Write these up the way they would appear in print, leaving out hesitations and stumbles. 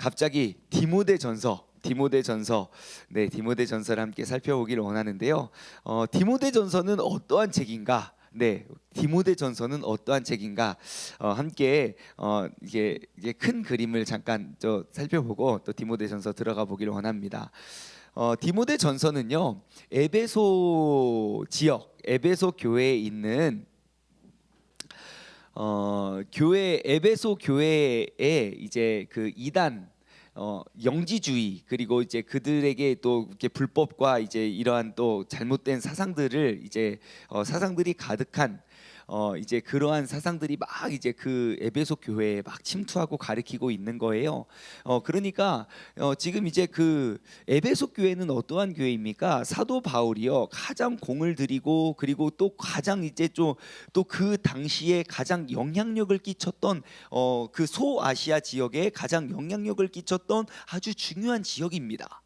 갑자기 디모데전서, 네, 디모데전서를 함께 살펴보기를 원하는데요. 디모데전서는 어떠한 책인가? 네, 디모데전서는 어떠한 책인가? 함께 이게 큰 그림을 잠깐 살펴보고 또 디모데전서 들어가 보기를 원합니다. 디모데전서는요, 에베소 지역, 에베소 교회에 있는 에베소 교회에 이제 그 이단 영지주의, 그리고 이제 그들에게 또 이렇게 불법과 이제 이러한 또 잘못된 사상들을 이제 사상들이 가득한 이제 그러한 사상들이 막 이제 그 에베소 교회에 막 침투하고 가리키고 있는 거예요. 그러니까 지금 이제 그 에베소 교회는 어떠한 교회입니까? 사도 바울이요, 가장 공을 들이고, 그리고 또 가장 이제 또 그 당시에 가장 영향력을 끼쳤던 그 소아시아 지역에 가장 영향력을 끼쳤던 아주 중요한 지역입니다.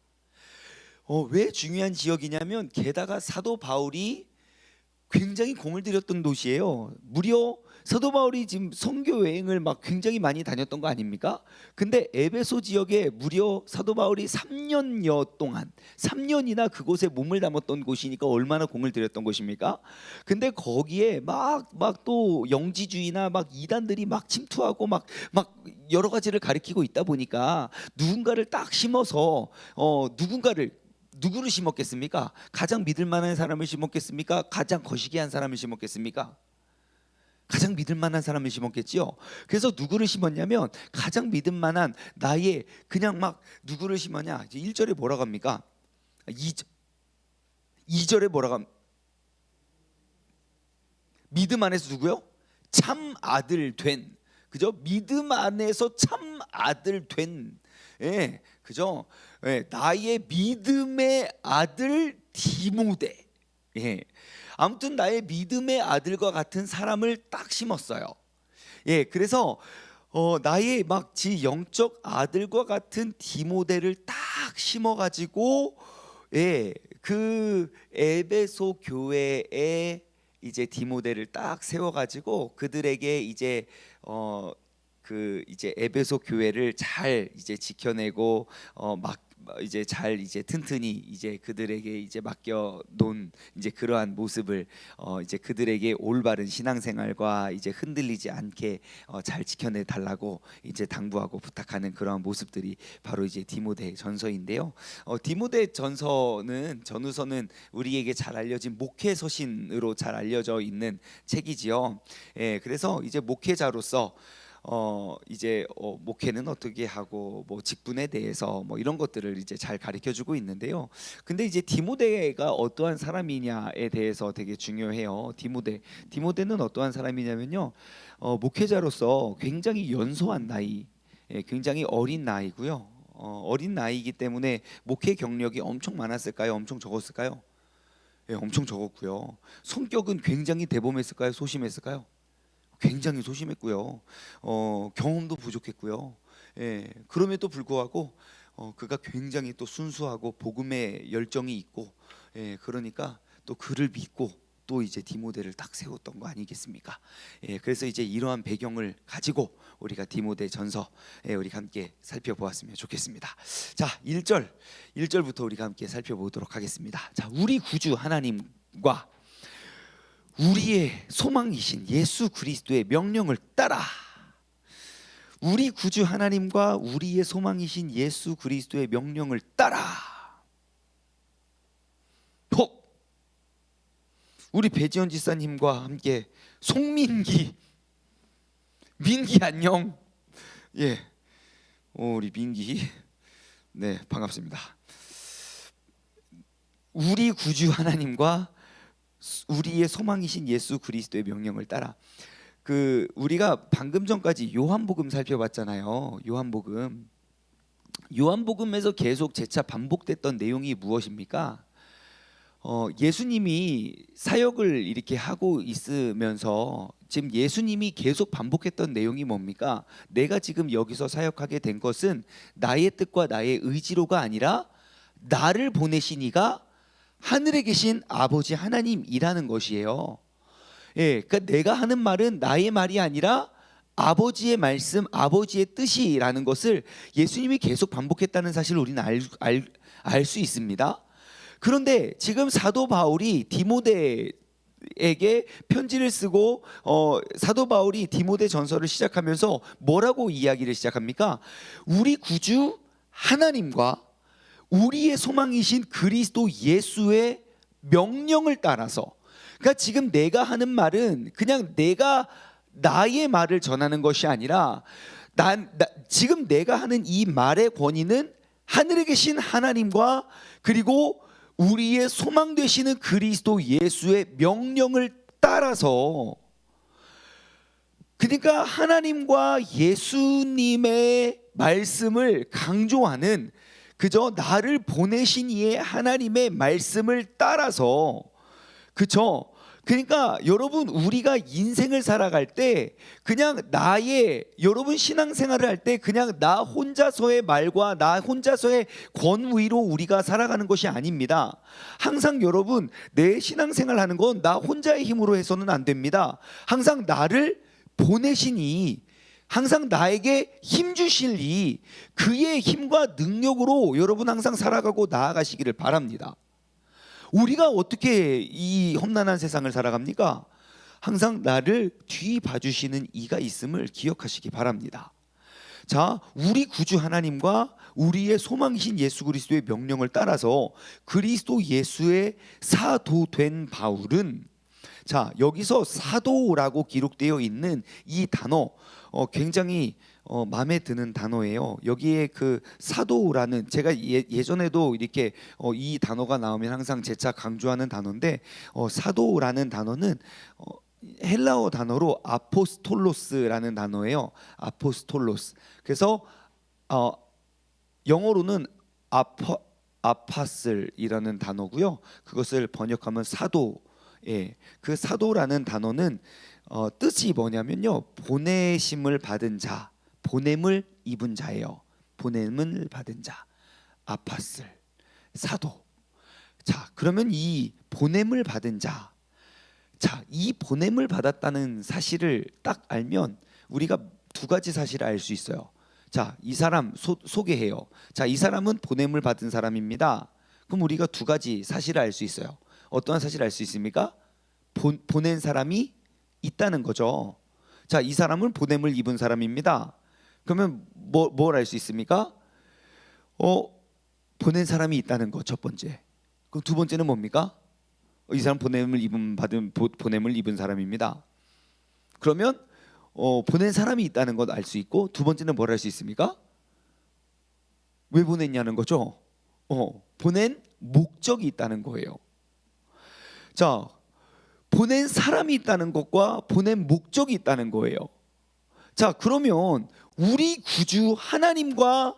왜 중요한 지역이냐면, 게다가 사도 바울이 굉장히 공을 들였던 도시예요. 무려 사도 바울이 지금 선교 여행을 막 굉장히 많이 다녔던 거 아닙니까? 근데 에베소 지역에 무려 사도 바울이 3년여 동안 3년이나 그곳에 몸을 담았던 곳이니까 얼마나 공을 들였던 곳입니까? 근데 거기에 막 또 영지주의나 막 이단들이 막 침투하고 막 여러 가지를 가리키고 있다 보니까 누군가를 딱 심어서 누구를 심었겠습니까? 가장 믿을 만한 사람을 심었겠습니까? 가장 거시기한 사람을 심었겠습니까? 가장 믿을 만한 사람을 심었겠지요. 그래서 누구를 심었냐면, 가장 믿을 만한 나의, 그냥 막 누구를 심었냐? 이제 1절에 뭐라고 합니까? 2절에 뭐라고 합니까? 믿음 안에서 누구요? 참 아들 된, 그죠? 믿음 안에서 참 아들 된, 예, 그죠? 예, 나의 믿음의 아들 디모데. 예, 아무튼 나의 믿음의 아들과 같은 사람을 딱 심었어요. 예, 그래서 나의 막 지 영적 아들과 같은 디모데를 딱 심어가지고, 예, 그 에베소 교회에 이제 디모데를 딱 세워가지고 그들에게 이제 그 이제 에베소 교회를 잘 이제 지켜내고 막 이제 잘 이제 튼튼히 이제 그들에게 이제 맡겨 놓은 이제 그러한 모습을 이제 그들에게 올바른 신앙생활과 이제 흔들리지 않게 잘 지켜내 달라고 이제 당부하고 부탁하는 그러한 모습들이 바로 이제 디모데 전서인데요. 디모데 전후서는 우리에게 잘 알려진 목회 서신으로 잘 알려져 있는 책이지요. 예, 그래서 이제 목회자로서 이제 목회는 어떻게 하고 뭐 직분에 대해서 뭐 이런 것들을 이제 잘 가르쳐주고 있는데요. 근데 이제 디모데가 어떠한 사람이냐에 대해서 되게 중요해요. 디모데는 어떠한 사람이냐면요, 목회자로서 굉장히 연소한 나이, 굉장히 어린 나이고요. 어린 나이이기 때문에 목회 경력이 엄청 많았을까요? 엄청 적었을까요? 예, 엄청 적었고요. 성격은 굉장히 대범했을까요? 소심했을까요? 굉장히 소심했고요. 경험도 부족했고요. 예, 그럼에도 불구하고 그가 굉장히 또 순수하고 복음에 열정이 있고, 예, 그러니까 또 그를 믿고 또 이제 디모데를 딱 세웠던 거 아니겠습니까? 예, 그래서 이제 이러한 배경을 가지고 우리가 디모데 전서, 우리가 함께 살펴보았으면 좋겠습니다. 자, 1절부터 우리가 함께 살펴보도록 하겠습니다. 자, 우리 구주 하나님과 우리의 소망이신 예수 그리스도의 명령을 따라, 우리 구주 하나님과 우리의 소망이신 예수 그리스도의 명령을 따라. 우리 배지원 지사님과 함께 민기 안녕. 예, 우리 민기, 네, 반갑습니다. 우리 구주 하나님과 우리의 소망이신 예수 그리스도의 명령을 따라. 그 우리가 방금 전까지 요한복음 살펴봤잖아요. 요한복음에서 계속 재차 반복됐던 내용이 무엇입니까? 예수님이 사역을 이렇게 하고 있으면서 지금 예수님이 계속 반복했던 내용이 뭡니까? 내가 지금 여기서 사역하게 된 것은 나의 뜻과 나의 의지로가 아니라 나를 보내신 이가 하늘에 계신 아버지 하나님이라는 것이에요. 예, 그러니까 내가 하는 말은 나의 말이 아니라 아버지의 말씀, 아버지의 뜻이라는 것을 예수님이 계속 반복했다는 사실을 우리는 알 수 있습니다. 그런데 지금 사도 바울이 디모데에게 편지를 쓰고 사도 바울이 디모데 전서를 시작하면서 뭐라고 이야기를 시작합니까? 우리 구주 하나님과 우리의 소망이신 그리스도 예수의 명령을 따라서, 그러니까 지금 내가 하는 말은 그냥 내가 나의 말을 전하는 것이 아니라 지금 내가 하는 이 말의 권위는 하늘에 계신 하나님과 그리고 우리의 소망 되시는 그리스도 예수의 명령을 따라서, 그러니까 하나님과 예수님의 말씀을 강조하는, 그저 나를 보내신 이의 하나님의 말씀을 따라서, 그쵸? 그러니까 여러분, 우리가 인생을 살아갈 때 그냥 여러분 신앙생활을 할 때 그냥 나 혼자서의 말과 나 혼자서의 권위로 우리가 살아가는 것이 아닙니다. 항상 여러분, 내 신앙생활 하는 건 나 혼자의 힘으로 해서는 안 됩니다. 항상 나를 보내시니, 항상 나에게 힘 주시니 그의 힘과 능력으로 여러분 항상 살아가고 나아가시기를 바랍니다. 우리가 어떻게 이 험난한 세상을 살아갑니까? 항상 나를 뒤 봐주시는 이가 있음을 기억하시기 바랍니다. 자, 우리 구주 하나님과 우리의 소망이신 예수 그리스도의 명령을 따라서 그리스도 예수의 사도된 바울은, 자, 여기서 사도라고 기록되어 있는 이 단어 굉장히 마음에 드는 단어예요. 여기에 그 사도라는, 제가 예전에도 이렇게 이 단어가 나오면 항상 재차 강조하는 단어인데, 사도라는 단어는 헬라어 단어로 아포스톨로스라는 단어예요. 아포스톨로스. 그래서 영어로는 아파슬이라는 단어고요. 그것을 번역하면 사도. 예, 그 사도라는 단어는 뜻이 뭐냐면요, 보내심을 받은 자, 보냄을 입은 자예요. 보냄을 받은 자, 아파슬, 사도. 자, 그러면 이 보냄을 받은 자, 자, 이 보냄을 받았다는 사실을 딱 알면 우리가 두 가지 사실을 알 수 있어요. 자, 이 사람 소개해요. 자, 이 사람은 보냄을 받은 사람입니다. 그럼 우리가 두 가지 사실을 알 수 있어요. 어떠한 사실을 알 수 있습니까? 보낸 사람이 있다는 거죠. 자, 이 사람은 보냄을 입은 사람입니다. 그러면 뭘 알 수 있습니까? 보낸 사람이 있다는 거, 첫 번째. 그럼 두 번째는 뭡니까? 이 사람 보냄을 입은 사람입니다. 그러면 보낸 사람이 있다는 것 알 수 있고, 두 번째는 뭘 알 수 있습니까? 왜 보냈냐는 거죠. 보낸 목적이 있다는 거예요. 자, 보낸 사람이 있다는 것과 보낸 목적이 있다는 거예요. 자, 그러면 우리 구주 하나님과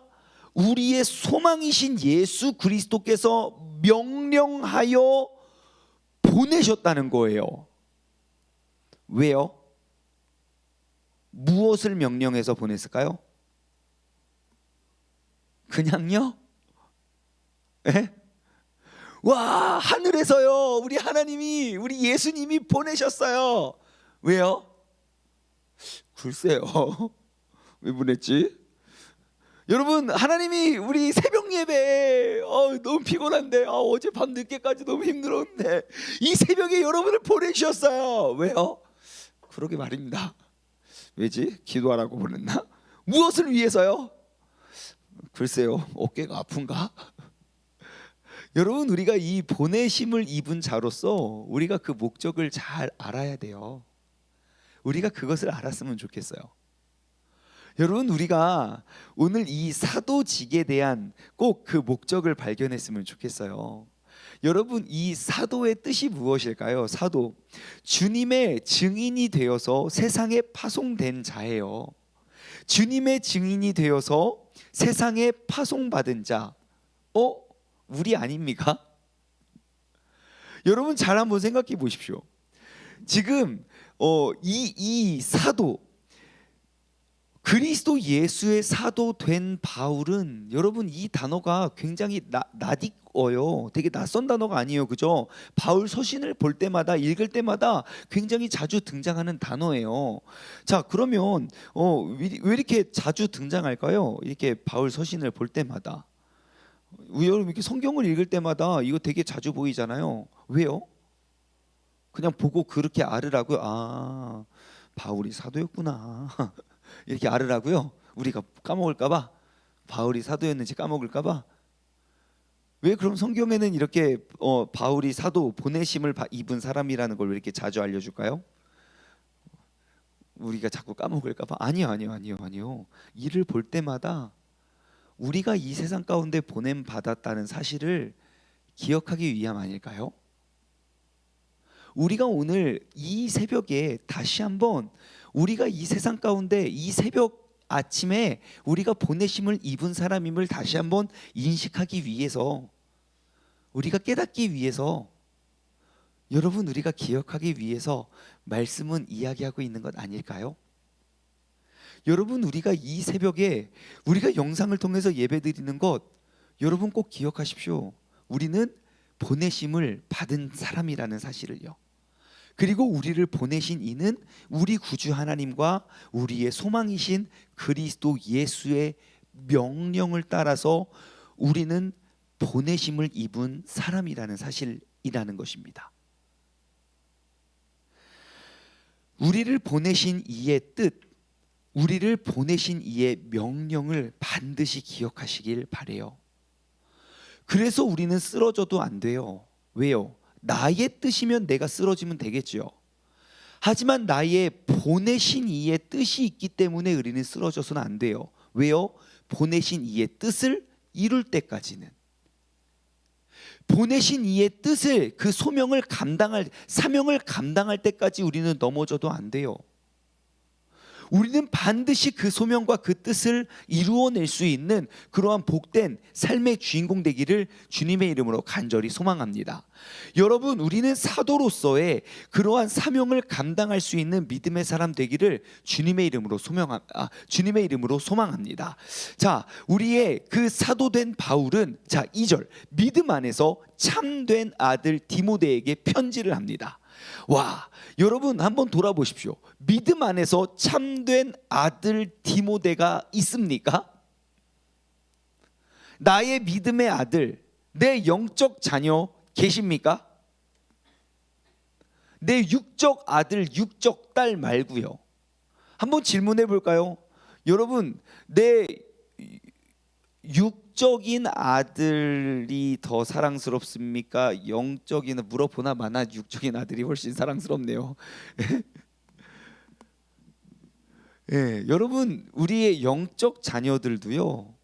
우리의 소망이신 예수 그리스도께서 명령하여 보내셨다는 거예요. 왜요? 무엇을 명령해서 보냈을까요? 그냥요? 에? 와, 하늘에서요, 우리 하나님이, 우리 예수님이 보내셨어요. 왜요? 글쎄요. 왜 보냈지? 여러분, 하나님이 우리 새벽 예배 너무 피곤한데, 어제 밤 늦게까지 너무 힘들었는데 이 새벽에 여러분을 보내주셨어요. 왜요? 그러게 말입니다. 왜지? 기도하라고 보냈나? 무엇을 위해서요? 글쎄요, 어깨가 아픈가? 여러분, 우리가 이 보내심을 입은 자로서 우리가 그 목적을 잘 알아야 돼요. 우리가 그것을 알았으면 좋겠어요. 여러분, 우리가 오늘 이 사도직에 대한 꼭 그 목적을 발견했으면 좋겠어요. 여러분, 이 사도의 뜻이 무엇일까요? 사도, 주님의 증인이 되어서 세상에 파송된 자예요. 주님의 증인이 되어서 세상에 파송받은 자. 우리 아닙니까? 여러분, 잘 한번 생각해 보십시오. 지금 이 사도, 그리스도 예수의 사도 된 바울은, 여러분 이 단어가 굉장히 낯익어요. 되게 낯선 단어가 아니에요, 그죠? 바울 서신을 볼 때마다, 읽을 때마다 굉장히 자주 등장하는 단어예요. 자, 그러면 왜 이렇게 자주 등장할까요? 이렇게 바울 서신을 볼 때마다. 여러분 이렇게 성경을 읽을 때마다 이거 되게 자주 보이잖아요. 왜요? 그냥 보고 그렇게 알으라고요. 아, 바울이 사도였구나. 이렇게 알으라고요. 우리가 까먹을까봐, 바울이 사도였는지 까먹을까봐. 왜 그럼 성경에는 이렇게 바울이 사도, 보내심을 입은 사람이라는 걸 왜 이렇게 자주 알려줄까요? 우리가 자꾸 까먹을까봐? 아니요. 이를 볼 때마다 우리가 이 세상 가운데 보냄 받았다는 사실을 기억하기 위함 아닐까요? 우리가 오늘 이 새벽에 다시 한번 우리가 이 세상 가운데 이 새벽 아침에 우리가 보내심을 입은 사람임을 다시 한번 인식하기 위해서, 우리가 깨닫기 위해서, 여러분 우리가 기억하기 위해서 말씀은 이야기하고 있는 것 아닐까요? 여러분 우리가 이 새벽에 우리가 영상을 통해서 예배드리는 것, 여러분 꼭 기억하십시오. 우리는 보내심을 받은 사람이라는 사실을요. 그리고 우리를 보내신 이는 우리 구주 하나님과 우리의 소망이신 그리스도 예수의 명령을 따라서 우리는 보내심을 입은 사람이라는 사실이라는 것입니다. 우리를 보내신 이의 뜻, 우리를 보내신 이의 명령을 반드시 기억하시길 바래요. 그래서 우리는 쓰러져도 안 돼요. 왜요? 나의 뜻이면 내가 쓰러지면 되겠죠. 하지만 나의 보내신 이의 뜻이 있기 때문에 우리는 쓰러져서는 안 돼요. 왜요? 보내신 이의 뜻을 이룰 때까지는, 보내신 이의 뜻을, 그 소명을 감당할, 사명을 감당할 때까지 우리는 넘어져도 안 돼요. 우리는 반드시 그 소명과 그 뜻을 이루어낼 수 있는 그러한 복된 삶의 주인공 되기를 주님의 이름으로 간절히 소망합니다. 여러분, 우리는 사도로서의 그러한 사명을 감당할 수 있는 믿음의 사람 되기를 주님의 이름으로 소망합니다. 자, 우리의 그 사도된 바울은, 자, 2절, 믿음 안에서 참된 아들 디모데에게 편지를 합니다. 와, 여러분 한번 돌아보십시오. 믿음 안에서 참된 아들 디모데가 있습니까? 나의 믿음의 아들, 내 영적 자녀 계십니까? 내 육적 아들, 육적 딸 말고요. 한번 질문해 볼까요? 여러분, 내 육적인 아들이 더 사랑스럽습니까? 영적인, 물어보나 마나 육적인 아들이 훨씬 사랑스럽네요. 예, 여러분 우리의 영적 자녀들도요,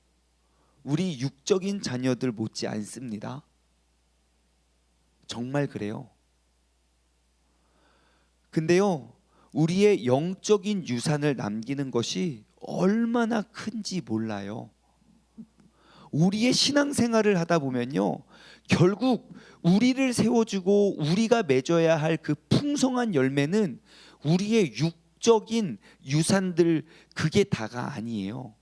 우리 육적인 자녀들 못지 않습니다. 정말 그래요. 근데요, 우리의 영적인 유산을 남기는 것이 얼마나 큰지 몰라요. 우리의 신앙생활을 하다 보면요, 결국 우리를 세워주고 우리가 맺어야 할 그 풍성한 열매는 우리의 육적인 유산들, 그게 다가 아니에요.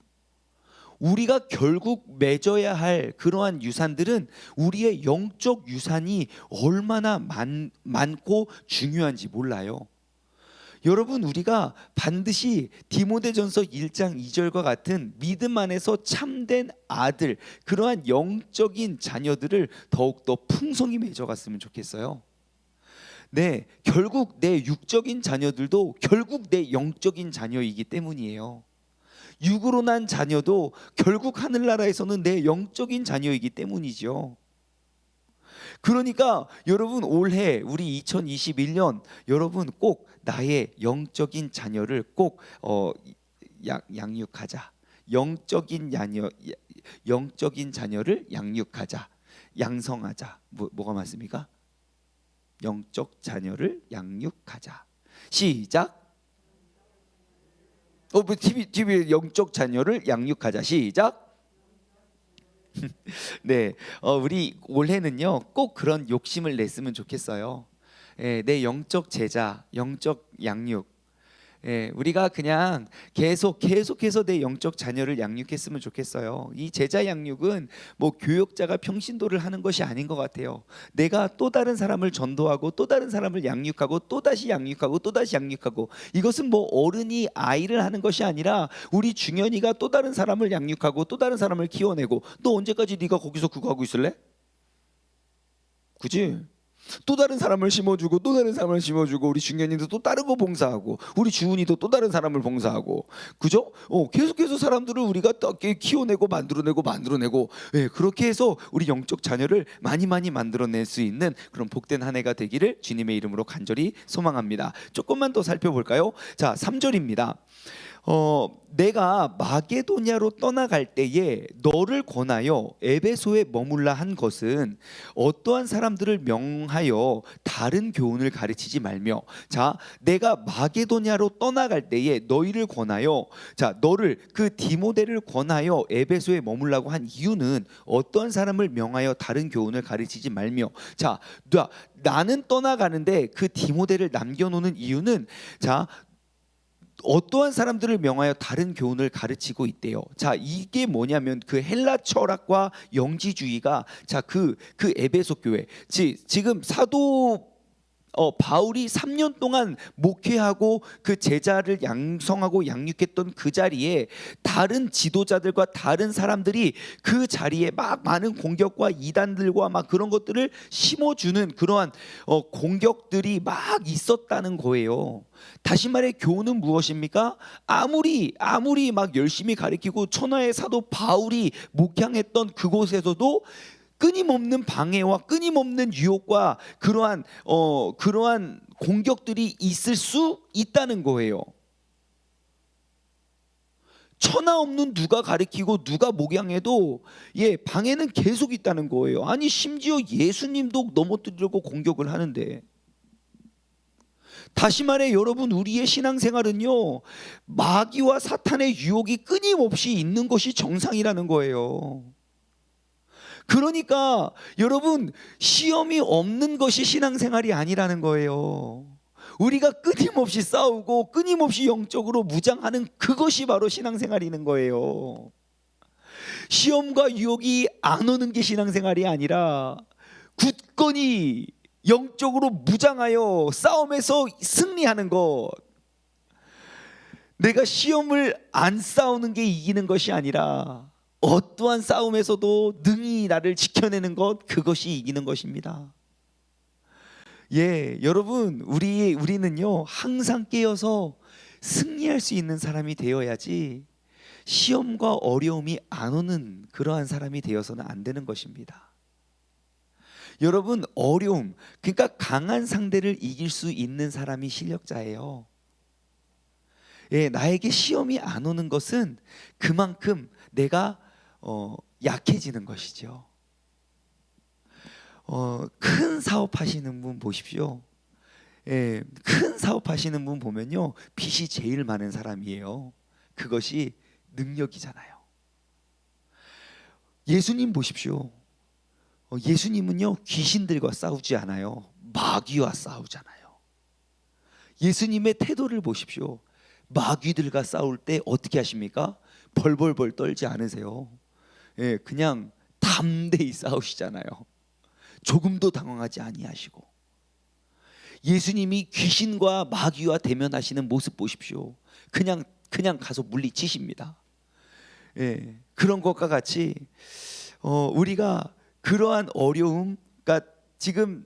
우리가 결국 맺어야 할 그러한 유산들은 우리의 영적 유산이 얼마나 많고 중요한지 몰라요. 여러분, 우리가 반드시 디모데전서 1장 2절과 같은 믿음 안에서 참된 아들, 그러한 영적인 자녀들을 더욱더 풍성히 맺어갔으면 좋겠어요. 네, 결국 내 육적인 자녀들도 결국 내 영적인 자녀이기 때문이에요. 육으로 난 자녀도 결국 하늘나라에서는 내 영적인 자녀이기 때문이죠. 그러니까 여러분, 올해 우리 2021년 여러분 꼭 나의 영적인 자녀를 꼭 양육하자. 영적인 자녀를 양육하자. 양성하자. 뭐가 맞습니까? 영적 자녀를 양육하자. 시작. TV 영적 자녀를 양육하자. 시작. 네, 우리 올해는요 꼭 그런 욕심을 냈으면 좋겠어요. 내 영적 제자, 영적 양육, 우리가 그냥 계속해서 내 영적 자녀를 양육했으면 좋겠어요. 이 제자 양육은 뭐 교육자가 평신도를 하는 것이 아닌 것 같아요. 내가 또 다른 사람을 전도하고 또 다른 사람을 양육하고 또 다시 양육하고 또 다시 양육하고, 이것은 뭐 어른이 아이를 하는 것이 아니라 우리 중현이가 또 다른 사람을 양육하고 또 다른 사람을 키워내고. 너 언제까지 네가 거기서 그거 하고 있을래? 그지? 또 다른 사람을 심어주고 또 다른 사람을 심어주고, 우리 중년이도 또 다른 거 봉사하고, 우리 주은이도 또 다른 사람을 봉사하고, 그죠? 계속해서 사람들을 우리가 키워내고 만들어내고, 그렇게 해서 우리 영적 자녀를 많이 만들어낼 수 있는 그런 복된 한 해가 되기를 주님의 이름으로 간절히 소망합니다. 조금만 더 살펴볼까요? 자, 3절입니다. 내가 마게도냐로 떠나갈 때에 너를 권하여 에베소에 머물라 한 것은 어떠한 사람들을 명하여 다른 교훈을 가르치지 말며. 자, 내가 마게도냐로 떠나갈 때에 너희를 권하여, 자, 너를, 그 디모데를 권하여 에베소에 머물라고 한 이유는 어떠한 사람을 명하여 다른 교훈을 가르치지 말며. 자, 나는 떠나가는데 그 디모데를 남겨놓는 이유는, 자, 어떠한 사람들을 명하여 다른 교훈을 가르치고 있대요. 자, 이게 뭐냐면 그 헬라 철학과 영지주의가, 자, 그 에베소 교회, 지금 사도 바울이 3년 동안 목회하고 그 제자를 양성하고 양육했던 그 자리에 다른 지도자들과 다른 사람들이 그 자리에 막 많은 공격과 이단들과 막 그런 것들을 심어주는 그러한 공격들이 막 있었다는 거예요. 다시 말해 교훈은 무엇입니까? 아무리 막 열심히 가르치고 천하의 사도 바울이 목양했던 그곳에서도 끊임없는 방해와 끊임없는 유혹과 그러한 공격들이 있을 수 있다는 거예요. 천하 없는 누가 가르치고 누가 목양해도 방해는 계속 있다는 거예요. 아니, 심지어 예수님도 넘어뜨리려고 공격을 하는데. 다시 말해 여러분, 우리의 신앙생활은요, 마귀와 사탄의 유혹이 끊임없이 있는 것이 정상이라는 거예요. 그러니까 여러분, 시험이 없는 것이 신앙생활이 아니라는 거예요. 우리가 끊임없이 싸우고 끊임없이 영적으로 무장하는 그것이 바로 신앙생활이는 거예요. 시험과 유혹이 안 오는 게 신앙생활이 아니라 굳건히 영적으로 무장하여 싸움에서 승리하는 것. 내가 시험을 안 싸우는 게 이기는 것이 아니라 어떠한 싸움에서도 능히 나를 지켜내는 것, 그것이 이기는 것입니다. 여러분, 우리는요 항상 깨어서 승리할 수 있는 사람이 되어야지 시험과 어려움이 안 오는 그러한 사람이 되어서는 안 되는 것입니다. 여러분, 어려움, 그러니까 강한 상대를 이길 수 있는 사람이 실력자예요. 나에게 시험이 안 오는 것은 그만큼 내가 약해지는 것이죠. 큰 사업하시는 분 보십시오. 큰 사업하시는 분 보면요, 빚이 제일 많은 사람이에요. 그것이 능력이잖아요. 예수님 보십시오. 예수님은요 귀신들과 싸우지 않아요. 마귀와 싸우잖아요. 예수님의 태도를 보십시오. 마귀들과 싸울 때 어떻게 하십니까? 벌벌벌 떨지 않으세요. 그냥 담대히 싸우시잖아요. 조금도 당황하지 아니하시고. 예수님이 귀신과 마귀와 대면하시는 모습 보십시오. 그냥 가서 물리치십니다. 그런 것과 같이 우리가 그러한 어려움, 그러니까 지금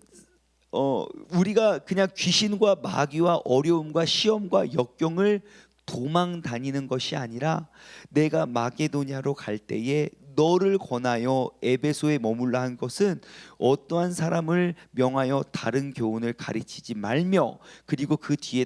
우리가 그냥 귀신과 마귀와 어려움과 시험과 역경을 도망 다니는 것이 아니라, 내가 마게도냐로 갈 때에 너를 권하여 에베소에 머물라 한 것은 어떠한 사람을 명하여 다른 교훈을 가르치지 말며, 그리고 그 뒤에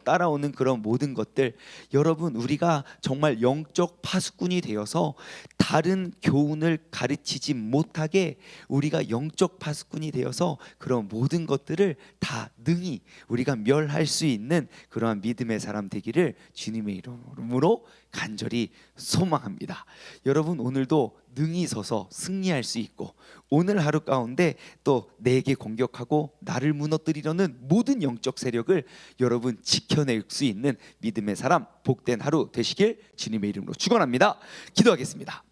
따라오는 그런 모든 것들. 여러분, 우리가 정말 영적 파수꾼이 되어서 다른 교훈을 가르치지 못하게 우리가 영적 파수꾼이 되어서 그런 모든 것들을 다 능히 우리가 멸할 수 있는 그러한 믿음의 사람 되기를 주님의 이름으로 간절히 소망합니다. 여러분, 오늘도 능히 서서 승리할 수 있고, 오늘 하루 가운데 또 내게 공격하고 나를 무너뜨리려는 모든 영적 세력을 여러분 지켜낼 수 있는 믿음의 사람, 복된 하루 되시길 주님의 이름으로 축원합니다. 기도하겠습니다.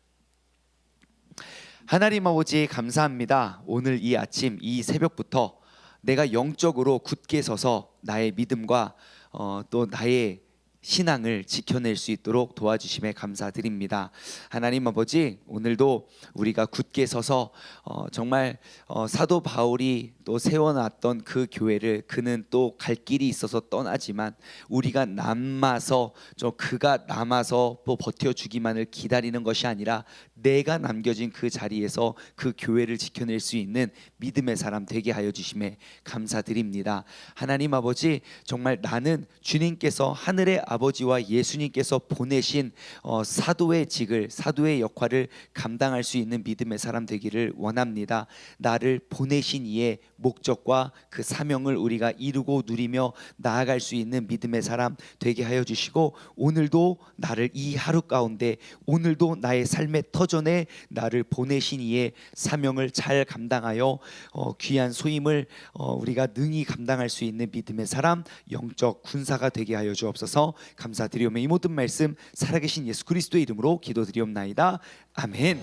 하나님 아버지 감사합니다. 오늘 이 아침 이 새벽부터 내가 영적으로 굳게 서서 나의 믿음과 또 나의 신앙을 지켜낼 수 있도록 도와주심에 감사드립니다. 하나님 아버지, 오늘도 우리가 굳게 서서 정말 사도 바울이 또 세워놨던 그 교회를 그는 또 갈 길이 있어서 떠나지만 우리가 남아서 그가 남아서 또 버텨주기만을 기다리는 것이 아니라 내가 남겨진 그 자리에서 그 교회를 지켜낼 수 있는 믿음의 사람 되게 하여 주심에 감사드립니다. 하나님 아버지, 정말 나는 주님께서 하늘의 아버지와 예수님께서 보내신 사도의 직을, 사도의 역할을 감당할 수 있는 믿음의 사람 되기를 원합니다. 나를 보내신 이의 목적과 그 사명을 우리가 이루고 누리며 나아갈 수 있는 믿음의 사람 되게 하여 주시고, 오늘도 나를 이 하루 가운데, 오늘도 나의 삶의 터전에 나를 보내신 이의 사명을 잘 감당하여 귀한 소임을 우리가 능히 감당할 수 있는 믿음의 사람, 영적 군사가 되게 하여 주옵소서. 감사드리오며 이 모든 말씀 살아계신 예수 그리스도의 이름으로 기도드리옵나이다. 아멘.